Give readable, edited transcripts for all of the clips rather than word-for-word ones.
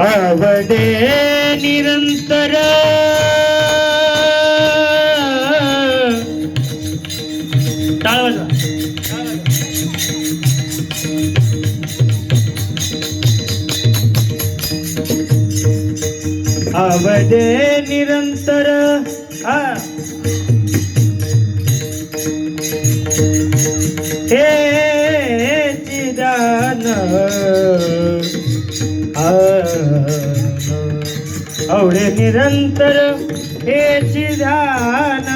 आवडे निरंतर टाळ वाजवा. आवडे निरंतर हे चिदान आवडे निरंतर हेची ध्यान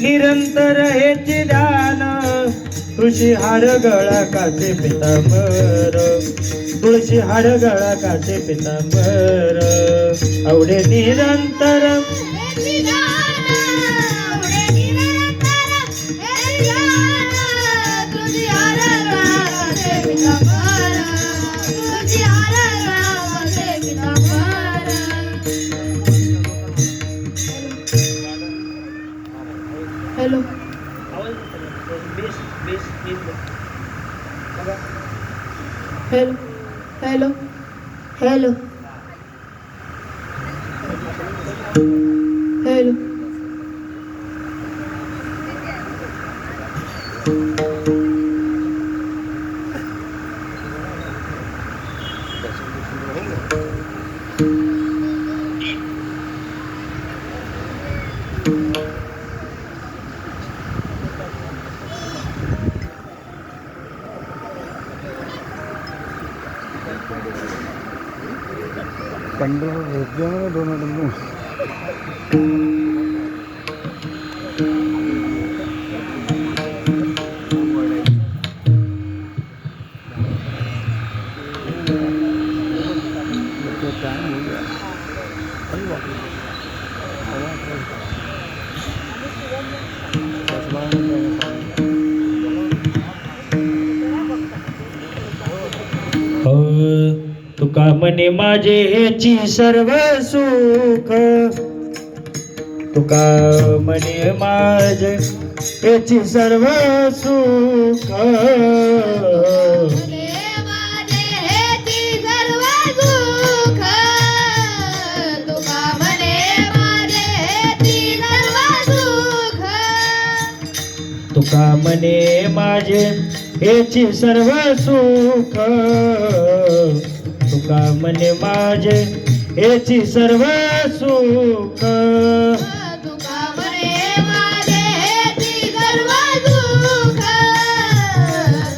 निरंतर हेची ध्यान तुळशी हार गळा काचे पितांबर तुळशी हार गळा काचे पितांबर आवडे निरंतर hello hello hello hello hello Tuka म्हणे माझे हेची सर्व सुख तुका म्हणे माझे हेची सर्व सुख तुका म्हणे माझे हेची सर्व सुख तुका म्हणे माझे हेची सर्व सुख तुका म्हणे माझे हेची सर्व सुख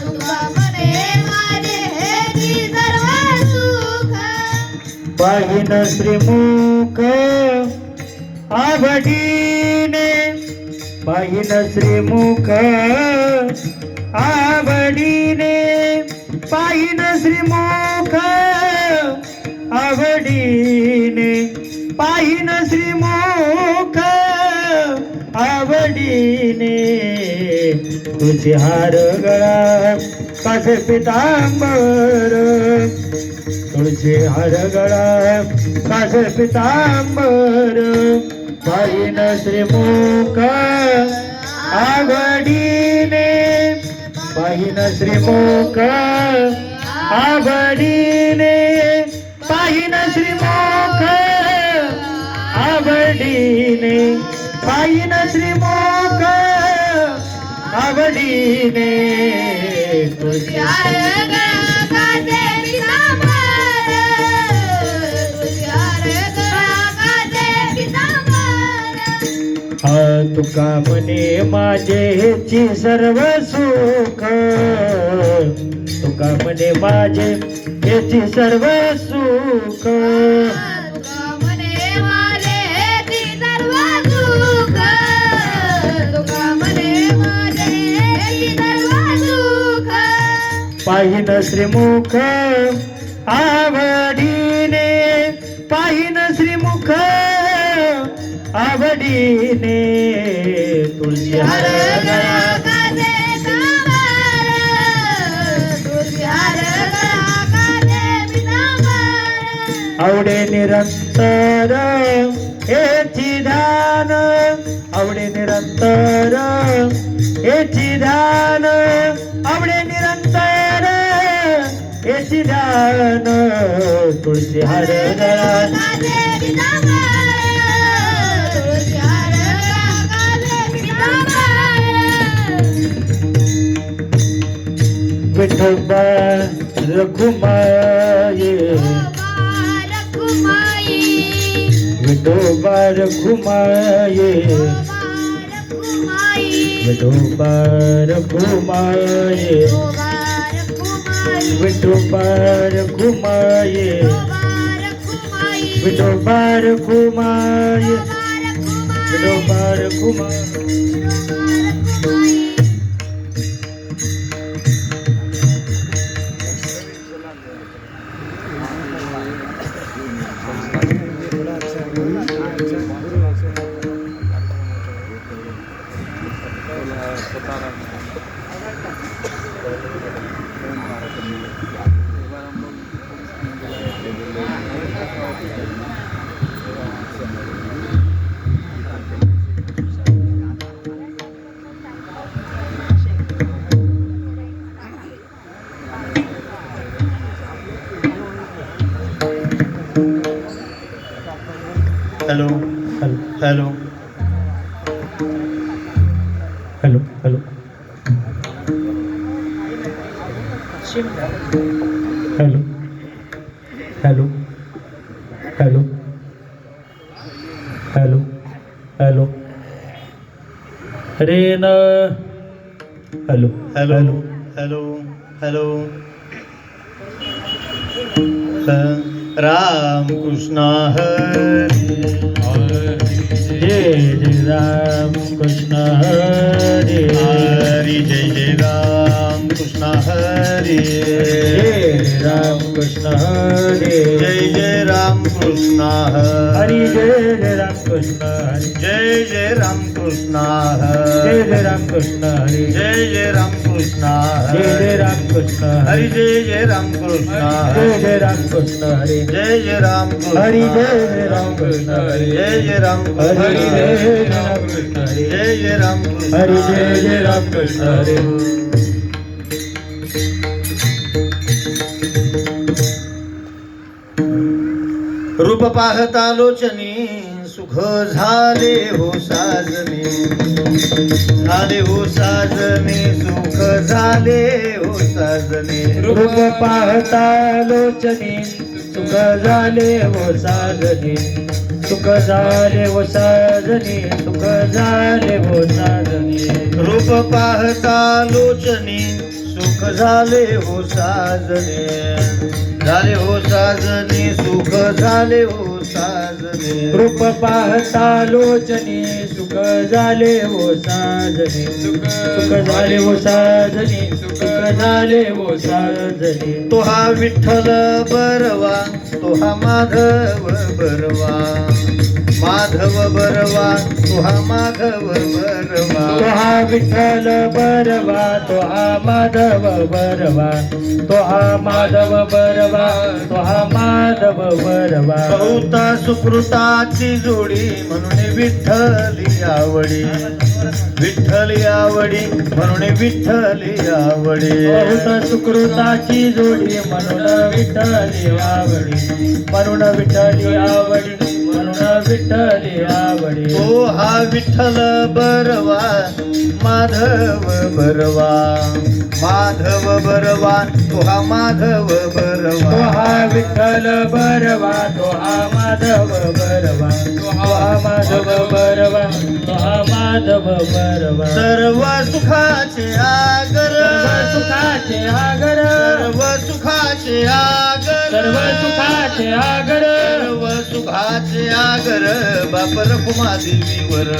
तुका म्हणे माझे हेची सर्व सुख पाहिन श्रीमुख आवडीने पाहिन श्रीमुख आवडीने पाहिन श्रीमुख आवडीने पाहिन श्रीमुख आवडीने तुझे हार गळा कासे पितांबर तुझे हार गळा कासे पितांबर पाहिन श्रीमुख आवडीने पाहिन श्रीमुख आवडीने पाहिन श्रीमुख आवडीने पाहिन श्रीमुख आवडीने तुझ्या तुका म्हणे माझे हेची सर्व सुख तुका म्हणे माझे हेची सर्व सुख तुका म्हणे माझे हेची सर्व सुख तुका म्हणे माझे हेची सर्व सुख पाहिन श्रीमुख आवडीने पाहिन श्रीमुख आवडीने तुळशी हार गळा आवडे निरंतर हेची ध्यान आवडे निरंतर हेची ध्यान आवडे निरंतर हेची ध्यान तुळशी हार गळा काढे पितांबर तुळशी हार काढे पितांबर Vithoba Rakhumai Rakhumai Vithoba Rakhumai Vithoba Rakhumai Vithoba Rakhumai Vithoba Rakhumai Vithoba Rakhumai hello hello hello hello hello hello hello hello hello अरे न hello hello hello hello Ram Krishna हरे जय जय राम कृष्ण हरे हरि जय जय राम कृष्ण हरे जय राम कृष्ण हरे जय जय राम कृष्ण हरि हरे जय जय राम कृष्ण हरे जय जय राम कृष्ण जय जय हरे राम कृष्ण हरे जय जय राम कृष्ण जय जय राम कृष्ण हरि हरे जय जय राम कृष्ण जय जय राम कृष्ण हरे जय जय राम हरि कृष्ण जय जय राम कृष्ण हरे जय जय राम हरि कृष्ण जय जय राम कृष्ण हरे जय जय राम कृष्ण हरि जय जय राम कृष्ण हरे रूप पाहता लोचनी सुख झाले हो साजने झाले हो साजने सुख झाले हो साजने रूप पाहता लोचनी सुख झाले हो साजनी सुख झाले हो साजनी सुख झाले हो साजनी रूप पाहता लोचनी सुख झाले हो साजने झाले हो साजने सुख झाले हो साजने रूप पाहता लोचनी सुख झाले हो साजनी सुख झाले हो साजनी सुख झाले हो साजनी तो हा विठ्ठल बरवा तो हा माधव बरवा माधव बरवा तो हा माधव बरवा तो हा विठ्ठल बरवा तो हा माधव बरवा तो हा माधव बरवा तो हा माधव बरवा बहुता सुकृताची जोडी म्हणून विठ्ठली आवडी विठ्ठली आवडी म्हणून विठ्ठली आवडी बहुत सुकृताची जोडी म्हणून विठ्ठली आवडी म्हणून विठ्ठली आवडी म्हणून विठ्ठली आवडी तो हा विठ्ठल बरवा माधव बरवा माधव बरवा तो हा माधव तो बरवा हा विठ्ठल बरवा तो हा माधव बरवा तो हा माधव बरवा तो हा माधव बरवा सर्व सुखाचे आगर सर्व सुखाचे आगर सर्व सुखाचे आगर सर्व सुखाचे आगर सर्व सुखाचे आगर बाप रखुमा देवीवर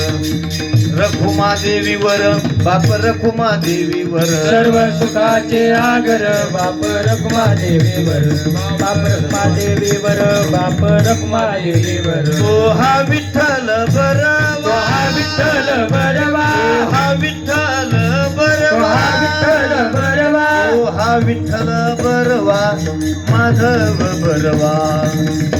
रखुमा देवीवर बाप रखुमा देवीवर सर्व सुखाचे आगर बाप रखमा देवीवर बाप रखमा देवीवर बाप रखमा देवीवर तो हा विठ्ठल तो बरवा हा विठ्ठल बरवा तो हा विठ्ठल तो बरवा हा विठ्ठल बरवा तो हा विठ्ठल बरवा माधव बरवा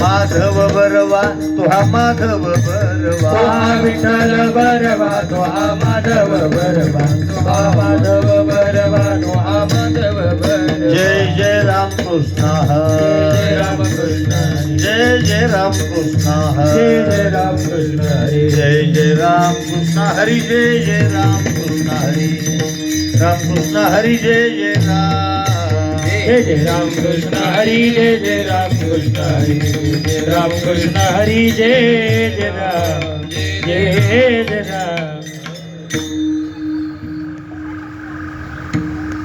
माधव बरवा तो हा माधव बरवा तो हा विठ्ठल बरवा तो हा माधव बरवा तो हा माधव बरवा तो हा माधव बरवा जय जय राम कृष्ण जय हरे राम कृष्ण राम कृष्ण जय हरी जय राम कृष्ण हरी जय जय राम कृष्ण हरी जय जय राम कृष्ण हरी राम कृष्ण हरी जय जय राम जय जय राम कृष्ण हरी जय जय राम कृष्ण हरी जय राम कृष्ण हरी जय जय राम जय जय राम